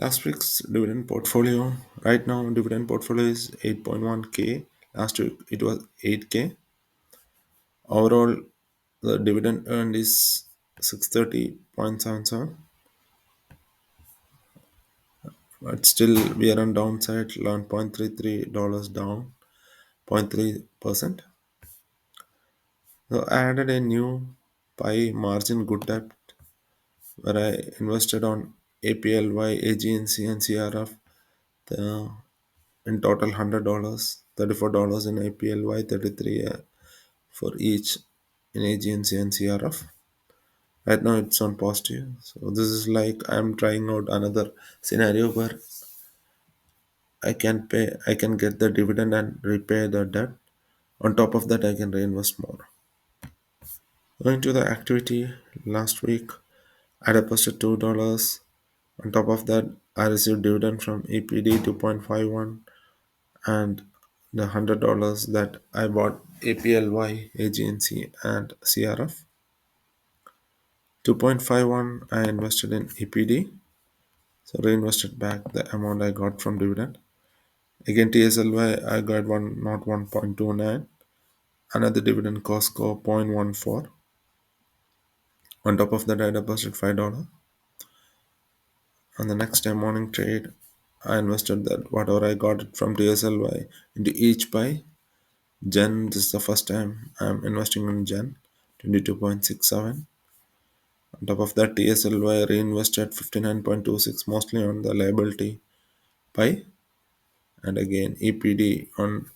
Last week's dividend portfolio, right now, dividend portfolio is 8.1k. Last week it was 8k. Overall, the dividend earned is 630.77, but still we are on downside, $11.33 down, 0.3%. So I added a new pie margin good debt where I invested on APLY, AGNC, and CRF. The in total $100, $34 in APLY, 33 for each in AGNC and CRF. Right now it's on positive. So this is like I'm trying out another scenario where I can get the dividend and repay the debt. On top of that, I can reinvest more. Going to the activity last week, I deposited $2. On top of that, I received dividend from EPD 2.51 and the $100 that I bought APLY, AGNC, and CRF. 2.51 I invested in EPD, so reinvested back the amount I got from dividend. Again, TSLY I got one not 1.29. Another dividend Costco 0.14. On top of that, I deposited $5. On the next day morning trade, I invested that whatever I got it from TSLY into each buy. Gen, this is the first time I'm investing in Gen, 22.67. On top of that, TSLY reinvested 59.26, mostly on the liability buy, and again EPD on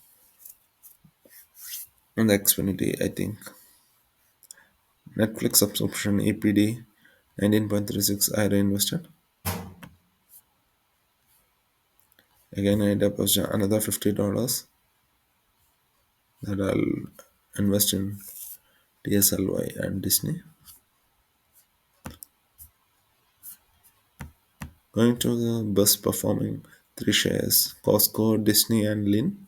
the Xfinity, I think. Netflix subscription EPD 19.36 I reinvested. Again, I deposit another $50 that I'll invest in TSLY and Disney. Going to the best performing three shares: Costco, Disney, and Lin.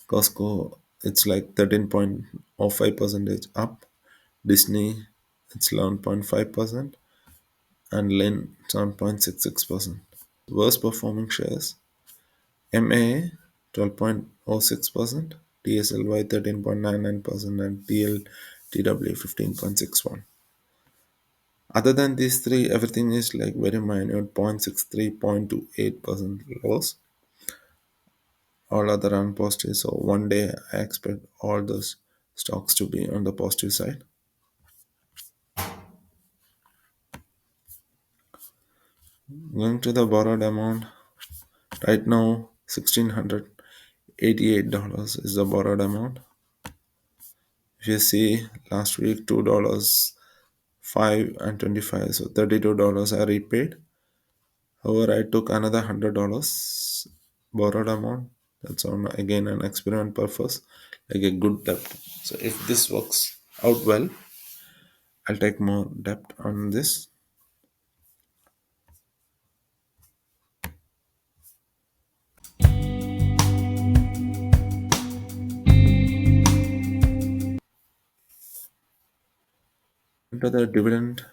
Costco, it's like 13.05 percentage up. Disney, it's 11.5%, and Lin 7.66%. Worst performing shares: MA 12.06%, TSLY 13.99%, and TLTW 15.61. Other than these three, everything is like very minute, 0.63, 0.28% loss. All other on positive. So one day I expect all those stocks to be on the positive side. Going to the borrowed amount, right now $1,688 is the borrowed amount. If you see last week $2, 5 and 25, so $32 I repaid. However, I took another $100 borrowed amount. That's on again an experiment purpose, like a good debt. So if this works out well, I'll take more debt on this. Into the dividend,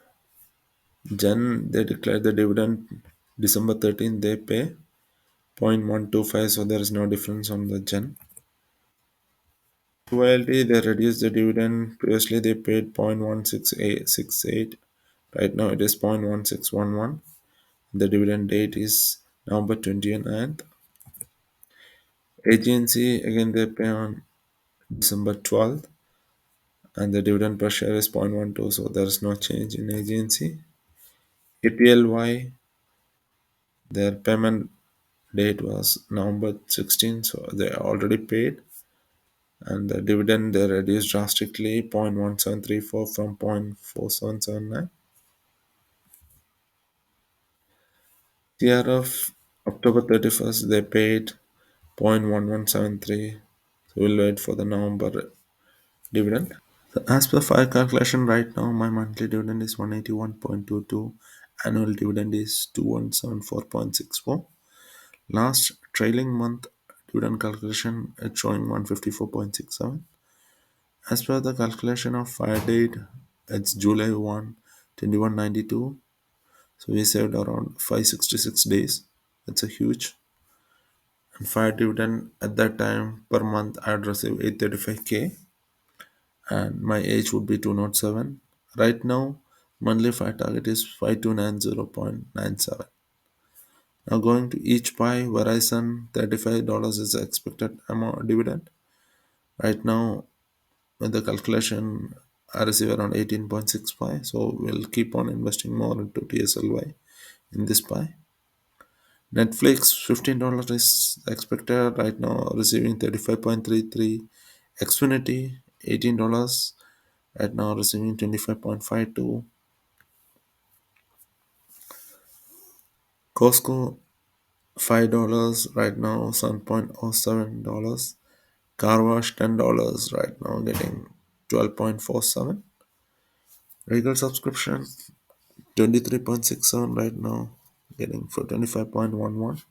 Gen they declared the dividend December 13th. They pay 0.125, so there is no difference on the Gen. Royalty they reduced the dividend. Previously they paid 0.1668. Right now it is 0.1611. The dividend date is November 29th. Agency again they pay on December 12th, and the dividend per share is 0.12, so there is no change in agency. APLY, their payment date was November 16th, so they already paid, and the dividend they reduced drastically 0.1734 from 0.4779. CRF October 31st they paid 0.1173, so we'll wait for the November dividend. So as per file calculation, right now my monthly dividend is 181.22, annual dividend is 2174.64. Last trailing month dividend calculation it's showing 154.67. As per the calculation of fire date, it's July 1, 2192. So we saved around 566 days. It's a huge. And 5 dividend at that time per month I'd receive 835k and my age would be 207. Right now, monthly 5 target is 5290.97. Now going to each pie, Verizon $35 is the expected amount dividend. Right now, with the calculation, I receive around 18.65. So we'll keep on investing more into TSLY in this pie. Netflix $15 is expected right now, receiving 35.33. Xfinity $18 right now, receiving 25.52. Costco $5 right now, $7.07. Car wash $10 right now, getting 12.47. Regal subscription 23.67 right now, getting for 25.11.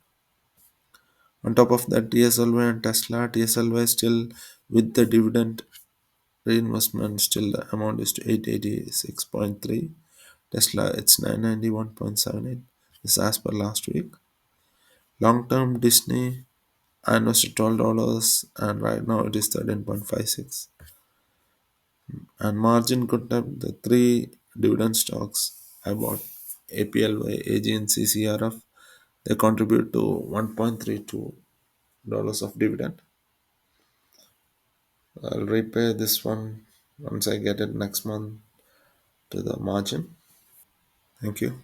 On top of that, TSLY and Tesla. TSLY still with the dividend reinvestment, still the amount is to 886.3. Tesla it's 991.78. This is as per last week. Long term Disney I invested $12 and right now it is 13.56. And margin could have the three dividend stocks I bought APLY, AG and CCRF. They contribute to $1.32 of dividend. I'll repay this one once I get it next month to the margin. Thank you.